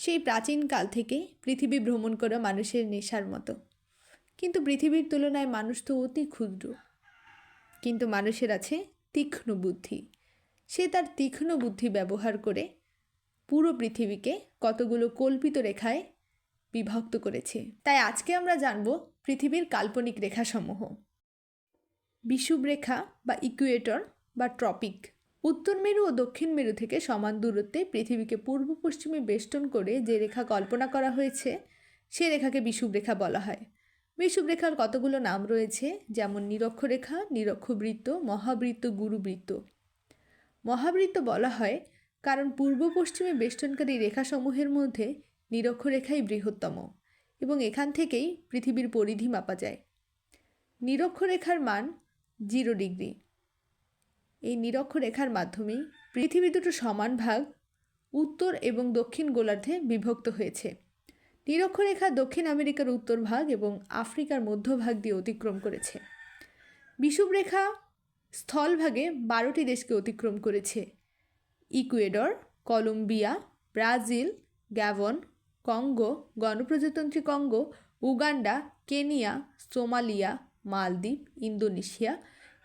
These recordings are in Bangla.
সেই প্রাচীনকাল থেকে পৃথিবী ভ্রমণ করা মানুষের নেশার মতো। কিন্তু পৃথিবীর তুলনায় মানুষ তো অতি ক্ষুদ্র। কিন্তু মানুষের আছে তীক্ষ্ণ বুদ্ধি। সে তার তীক্ষ্ণ বুদ্ধি ব্যবহার করে পুরো পৃথিবীকে কতগুলো কল্পিত রেখায় বিভক্ত করেছে। তাই আজকে আমরা জানব পৃথিবীর কাল্পনিক রেখাসমূহ। বিষুবরেখা বা ইকুয়েটর বা ট্রপিক। উত্তর মেরু ও দক্ষিণ মেরু থেকে সমান দূরত্বে পৃথিবীকে পূর্ব পশ্চিমে বেষ্টন করে যে রেখা কল্পনা করা হয়েছে সে রেখাকে বিষুবরেখা বলা হয়। বিষুবরেখার কতগুলো নাম রয়েছে, যেমন নিরক্ষরেখা, নিরক্ষবৃত্ত, মহাবৃত্ত, গুরুবৃত্ত। মহাবৃত্ত বলা হয় কারণ পূর্ব পশ্চিমে বেষ্টনকারী রেখাসমূহের মধ্যে নিরক্ষরেখাই বৃহত্তম এবং এখান থেকেই পৃথিবীর পরিধি মাপা যায়। নিরক্ষরেখার মান 0 ডিগ্রি। এই নিরক্ষরেখার মাধ্যমেই পৃথিবী দুটো সমান ভাগ উত্তর এবং দক্ষিণ গোলার্ধে বিভক্ত হয়েছে। নিরক্ষরেখা দক্ষিণ আমেরিকার উত্তর ভাগ এবং আফ্রিকার মধ্যভাগ দিয়ে অতিক্রম করেছে। বিষুবরেখা স্থলভাগে 12টি দেশকে অতিক্রম করেছে: Ecuador, Colombia, Brazil, Gabon, Congo, গণপ্রজাতন্ত্রী কঙ্গো, উগান্ডা, কেনিয়া, সোমালিয়া, মালদ্বীপ, ইন্দোনেশিয়া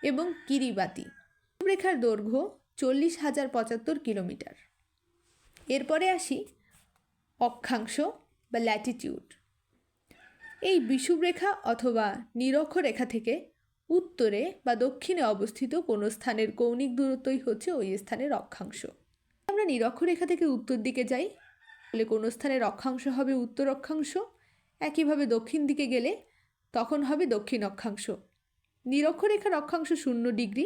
এবং কিরিবাতি। বিষুবরেখার দৈর্ঘ্য 40,075 কিলোমিটার। এরপরে আসি অক্ষাংশ বা ল্যাটিটিউড। এই বিষুবরেখা অথবা নিরক্ষরেখা থেকে উত্তরে বা দক্ষিণে অবস্থিত কোনো স্থানের কৌণিক দূরত্বই হচ্ছে ওই স্থানের অক্ষাংশ। আমরা নিরক্ষরেখা থেকে উত্তর দিকে যাই তাহলে কোনো স্থানের অক্ষাংশ হবে উত্তর অক্ষাংশ। একইভাবে দক্ষিণ দিকে গেলে তখন হবে দক্ষিণ অক্ষাংশ। নিরক্ষরেখার অক্ষাংশ 0 ডিগ্রি।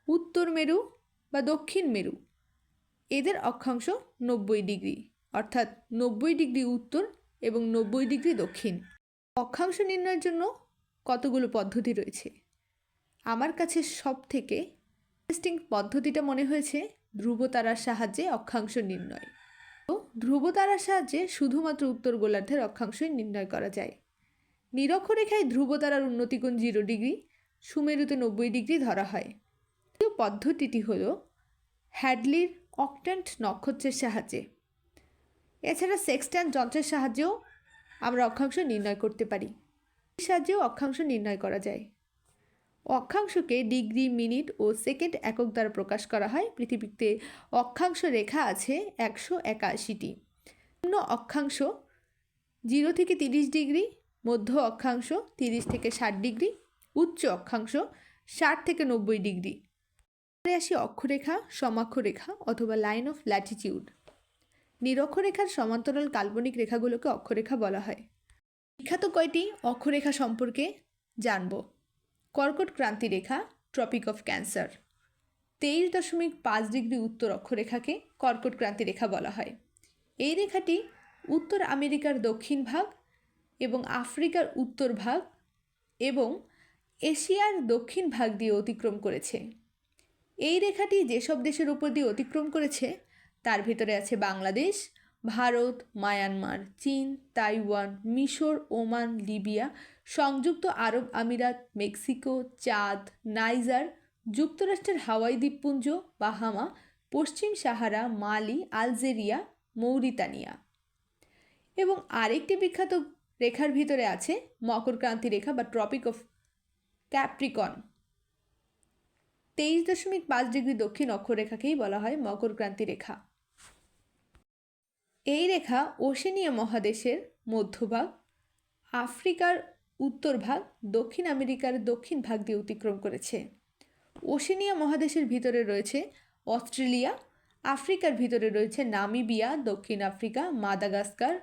উত্তর মেরু বা দক্ষিণ মেরু এদের অক্ষাংশ 90 ডিগ্রি, অর্থাৎ 90 ডিগ্রি উত্তর এবং 90 ডিগ্রি দক্ষিণ। অক্ষাংশ নির্ণয়ের জন্য কতগুলো পদ্ধতি রয়েছে। আমার কাছে সব থেকে ইন্টারেস্টিং পদ্ধতিটা মনে হয়েছে ধ্রুবতারার সাহায্যে অক্ষাংশ নির্ণয়। তো ধ্রুবতারার সাহায্যে শুধুমাত্র উত্তর গোলার্ধের অক্ষাংশই নির্ণয় করা যায়। নিরক্ষরেখায় ধ্রুবতারার উন্নতিকোণ 0 ডিগ্রি, সুমেরুতে 90 ডিগ্রি ধরা হয়। দ্বিতীয় পদ্ধতিটি হল হ্যাডলির অক্ট্যান্ট নক্ষত্রের সাহায্যে। এছাড়া সেক্সট্যান্ট যন্ত্রের সাহায্যেও আমরা অক্ষাংশ নির্ণয় করতে পারি। এর সাহায্যেও অক্ষাংশ নির্ণয় করা যায়। অক্ষাংশকে ডিগ্রি, মিনিট ও সেকেন্ড একক দ্বারা প্রকাশ করা হয়। পৃথিবীতে অক্ষাংশ রেখা আছে 181টি। নিম্ন অক্ষাংশ 0 থেকে 30 ডিগ্রি, মধ্য অক্ষাংশ 30 থেকে 60 ডিগ্রি, উচ্চ অক্ষাংশ 60 থেকে 90 ডিগ্রি। পরে আসি অক্ষরেখা, সমাক্ষরেখা অথবা লাইন অফ ল্যাটিটিউড। নিরক্ষরেখার সমান্তরাল কাল্পনিক রেখাগুলোকে অক্ষরেখা বলা হয়। বিখ্যাত কয়টি অক্ষরেখা সম্পর্কে জানব। কর্কট ক্রান্তি রেখা, ট্রপিক অফ ক্যান্সার। 23.5 ডিগ্রি উত্তর অক্ষরেখাকে কর্কট ক্রান্তি রেখা বলা হয়। এই রেখাটি উত্তর আমেরিকার দক্ষিণ ভাগ এবং আফ্রিকার উত্তর ভাগ এবং এশিয়ার দক্ষিণ ভাগ দিয়ে অতিক্রম করেছে। এই রেখাটি যেসব দেশের উপর দিয়ে অতিক্রম করেছে তার ভিতরে আছে বাংলাদেশ, ভারত, মায়ানমার, চীন, তাইওয়ান, মিশর, ওমান, লিবিয়া, সংযুক্ত আরব আমিরাত, মেক্সিকো, চাঁদ, নাইজার, যুক্তরাষ্ট্রের হাওয়াই দ্বীপপুঞ্জ, বাহামা, পশ্চিম সাহারা, মালি, আলজেরিয়া, মৌরিতানিয়া। এবং আরেকটি বিখ্যাত রেখার ভিতরে আছে মকরক্রান্তি রেখা বা ট্রপিক অফ ক্যাপ্রিকন। 23.5 ডিগ্রি দক্ষিণ অক্ষরেখাকেই বলা হয় মকরক্রান্তি রেখা। এই রেখা ওশেনিয়া মহাদেশের মধ্যভাগ, আফ্রিকার উত্তর ভাগ, দক্ষিণ আমেরিকার দক্ষিণ ভাগ দিয়ে অতিক্রম করেছে। ওশেনিয়া মহাদেশের ভিতরে রয়েছে অস্ট্রেলিয়া, আফ্রিকার ভিতরে রয়েছে নামিবিয়া, দক্ষিণ আফ্রিকা, মাদাগাস্কার,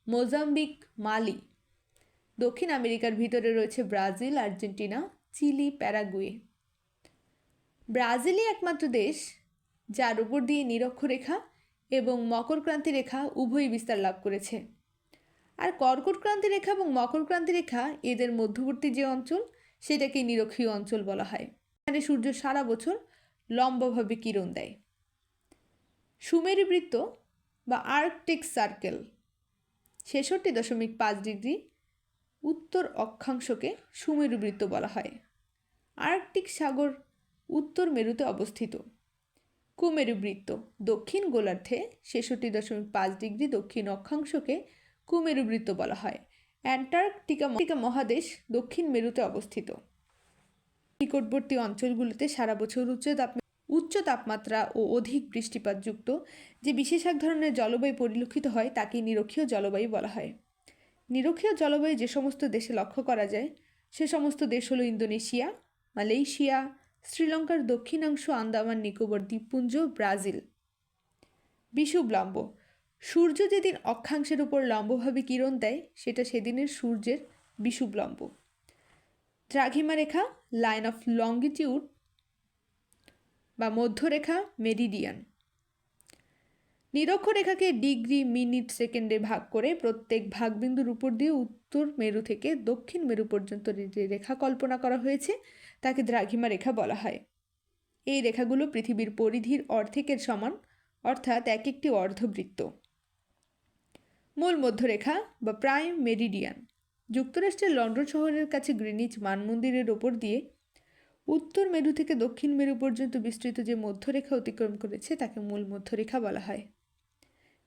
মোজাম্বিক, মালি। দক্ষিণ আমেরিকার ভিতরে রয়েছে ব্রাজিল, আর্জেন্টিনা, চিলি, প্যারাগুয়ে। ব্রাজিলই একমাত্র দেশ যার উপর দিয়ে নিরক্ষরেখা এবং মকরক্রান্তি রেখা উভয়ই বিস্তার লাভ করেছে। আর কর্কটক্রান্তি রেখা এবং মকরক্রান্তি রেখা এদের মধ্যবর্তী যে অঞ্চল সেটাকে নিরক্ষীয় অঞ্চল বলা হয়। এখানে সূর্য সারা বছর লম্বভাবে কিরণ দেয়। সুমেরু বৃত্ত বা আর্কটিক সার্কেল 66.5 ডিগ্রি উত্তর অক্ষাংশকে সুমেরু বৃত্ত বলা হয়। আর্কটিক সাগর উত্তর মেরুতে অবস্থিত। কুমেরুবৃত্ত দক্ষিণ গোলার্ধে 66.5 ডিগ্রি দক্ষিণ অক্ষাংশকে কুমেরুবৃত্ত বলা হয়। অ্যান্টার্কটিকা মহাদেশ দক্ষিণ মেরুতে অবস্থিত। নিকটবর্তী অঞ্চলগুলোতে সারা বছর উচ্চ তাপমাত্রা ও অধিক বৃষ্টিপাতযুক্ত যে বিশেষ এক ধরনের জলবায়ু পরিলক্ষিত হয় তাকে নিরক্ষীয় জলবায়ু বলা হয়। নিরক্ষীয় জলবায়ু যে সমস্ত দেশে লক্ষ্য করা যায় সে সমস্ত দেশ হলো ইন্দোনেশিয়া, মালয়েশিয়া, শ্রীলঙ্কার দক্ষিণাংশ, আন্দামান নিকোবর দ্বীপপুঞ্জ, ব্রাজিল। বিষুব লম্ব সূর্য যেদিন অক্ষাংশের উপর লম্বভাবে কিরণ দেয় সেটা সেদিনের সূর্যের বিষুব লম্ব। দ্রাঘিমা রেখা লাইন অফ লঙ্গিটিউড বা মধ্যরেখা মেরিডিয়ান। নিরক্ষরেখাকে ডিগ্রি, মিনিট, সেকেন্ডে ভাগ করে প্রত্যেক ভাগবিন্দুর উপর দিয়ে উত্তর মেরু থেকে দক্ষিণ মেরু পর্যন্ত যে রেখা কল্পনা করা হয়েছে তাকে দ্রাঘিমা রেখা বলা হয়। এই রেখাগুলো পৃথিবীর পরিধির অর্ধেকের সমান, অর্থাৎ এক একটি অর্ধবৃত্ত। মূল মধ্যরেখা বা প্রাইম মেরিডিয়ান যুক্তরাষ্ট্রের লন্ডন শহরের কাছে গ্রিনিচ মানমন্দিরের ওপর দিয়ে উত্তর মেরু থেকে দক্ষিণ মেরু পর্যন্ত বিস্তৃত যে মধ্যরেখা অতিক্রম করেছে তাকে মূল মধ্যরেখা বলা হয়।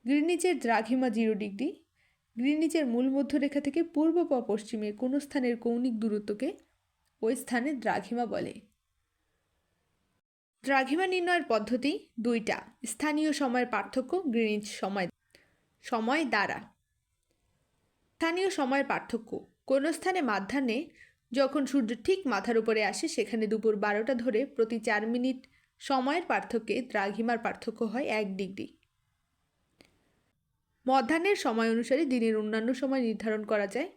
গ্রিনিচের দ্রাঘিমা 0 ডিগ্রি। গ্রিনিচের মূল মধ্যরেখা থেকে পূর্ব বা পশ্চিমে কোনো স্থানের কৌণিক দূরত্বকে ওই স্থানের দ্রাঘিমা বলে। দ্রাঘিমা নির্ণয়ের পদ্ধতি দুইটা। স্থানীয় সময়ের পার্থক্য গ্রিনিচ সময় দ্বারা। স্থানীয় সময়ের পার্থক্য কোনো স্থানে মাধ্যাহ্নে যখন সূর্য ঠিক মাথার উপরে আসে সেখানে দুপুর 12টা ধরে প্রতি 4 মিনিট সময়ের পার্থক্যে দ্রাঘিমার পার্থক্য হয় 1 ডিগ্রি। মধ্যাহ্নের সময় অনুসারে দিনের অন্যান্য সময় নির্ধারণ করা যায়,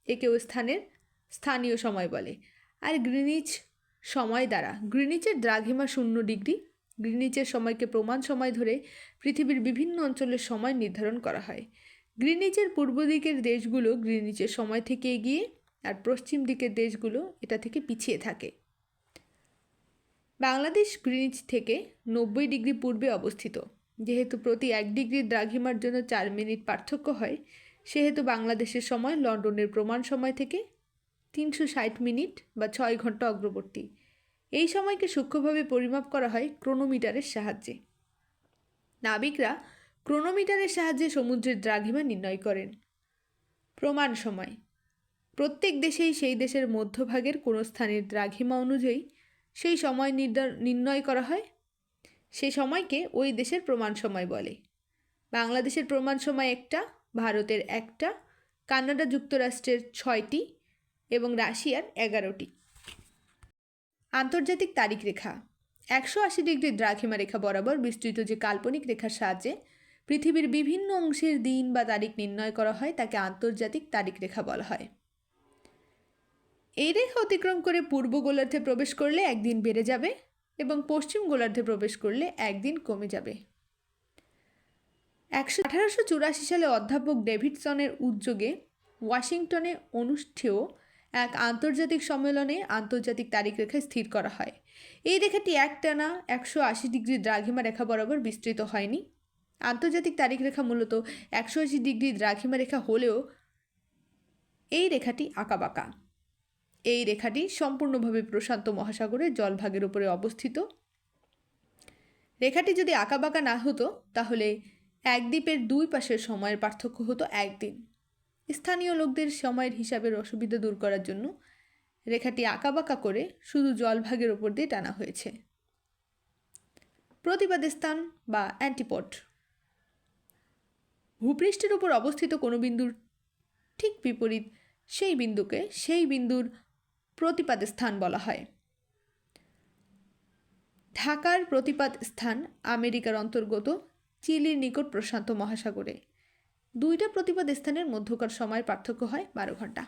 একেও স্থানীয় সময় বলে। আর গ্রিনিচ সময় দ্বারা গ্রিনিচের দ্রাঘিমা 0 ডিগ্রি। গ্রিনিচের সময়কে প্রমাণ সময় ধরে পৃথিবীর বিভিন্ন অঞ্চলের সময় নির্ধারণ করা হয়। গ্রিনিচের পূর্ব দিকের দেশগুলো গ্রিনিচের সময় থেকে এগিয়ে আর পশ্চিম দিকের দেশগুলো এটা থেকে পিছিয়ে থাকে। বাংলাদেশ গ্রিনিচ থেকে 90 ডিগ্রি পূর্বে অবস্থিত। যেহেতু প্রতি 1 ডিগ্রি দ্রাঘিমার জন্য 4 মিনিট পার্থক্য হয়, সেহেতু বাংলাদেশের সময় লন্ডনের প্রমাণ সময় থেকে 360 মিনিট বা 6 ঘন্টা অগ্রবর্তী। এই সময়কে সূক্ষ্মভাবে পরিমাপ করা হয় ক্রোনোমিটারের সাহায্যে। নাবিকরা ক্রোনোমিটারের সাহায্যে সমুদ্রের দ্রাঘিমা নির্ণয় করেন। প্রমাণ সময় প্রত্যেক দেশেই সেই দেশের মধ্যভাগের কোনো স্থানের দ্রাঘিমা অনুযায়ী সেই সময় নির্ণয় করা হয়। সে সময়কে ওই দেশের প্রমাণ সময় বলে। বাংলাদেশের প্রমাণ সময় 1টা, ভারতের 1টা, কানাডা যুক্তরাষ্ট্রের 6টি এবং রাশিয়ার 11টি। আন্তর্জাতিক তারিখ রেখা 180 ডিগ্রি দ্রাঘিমা রেখা বরাবর বিস্তৃত যে কাল্পনিক রেখার সাহায্যে পৃথিবীর বিভিন্ন অংশের দিন বা তারিখ নির্ণয় করা হয় তাকে আন্তর্জাতিক তারিখ রেখা বলা হয়। এই রেখা অতিক্রম করে পূর্ব গোলার্ধে প্রবেশ করলে একদিন বেড়ে যাবে এবং পশ্চিম গোলার্ধে প্রবেশ করলে একদিন কমে যাবে। 1884 সালে অধ্যাপক ডেভিডসনের উদ্যোগে ওয়াশিংটনে অনুষ্ঠেয় এক আন্তর্জাতিক সম্মেলনে আন্তর্জাতিক তারিখ রেখা স্থির করা হয়। এই রেখাটি একটানা 180 ডিগ্রি দ্রাঘিমা রেখা বরাবর বিস্তৃত হয়নি। আন্তর্জাতিক তারিখ রেখা মূলত 180 ডিগ্রি দ্রাঘিমা রেখা হলেও এই রেখাটি আঁকাবাঁকা। এই রেখাটি সম্পূর্ণভাবে প্রশান্ত মহাসাগরের জলভাগের উপরে অবস্থিত। রেখাটি যদি আঁকাবাঁকা না হতো তাহলে এক দ্বীপের 2 পাশের সময়ের পার্থক্য হতো 1 দিন। স্থানীয় লোকদের সময়ের হিসাবের অসুবিধা দূর করার জন্য রেখাটি আঁকাবাঁকা করে শুধু জলভাগের উপর দিয়ে টানা হয়েছে। প্রতিবাদ স্থান বা অ্যান্টিপড ভূপৃষ্ঠের উপর অবস্থিত কোনো বিন্দুর ঠিক বিপরীত সেই বিন্দুর প্রতিপাদ স্থান বলা হয়। ঢাকার প্রতিপাদ স্থান আমেরিকার অন্তর্গত চিলির নিকট প্রশান্ত মহাসাগরে। 2টা প্রতিপাদ স্থানের মধ্যকার সময়ের পার্থক্য হয় 12 ঘন্টা।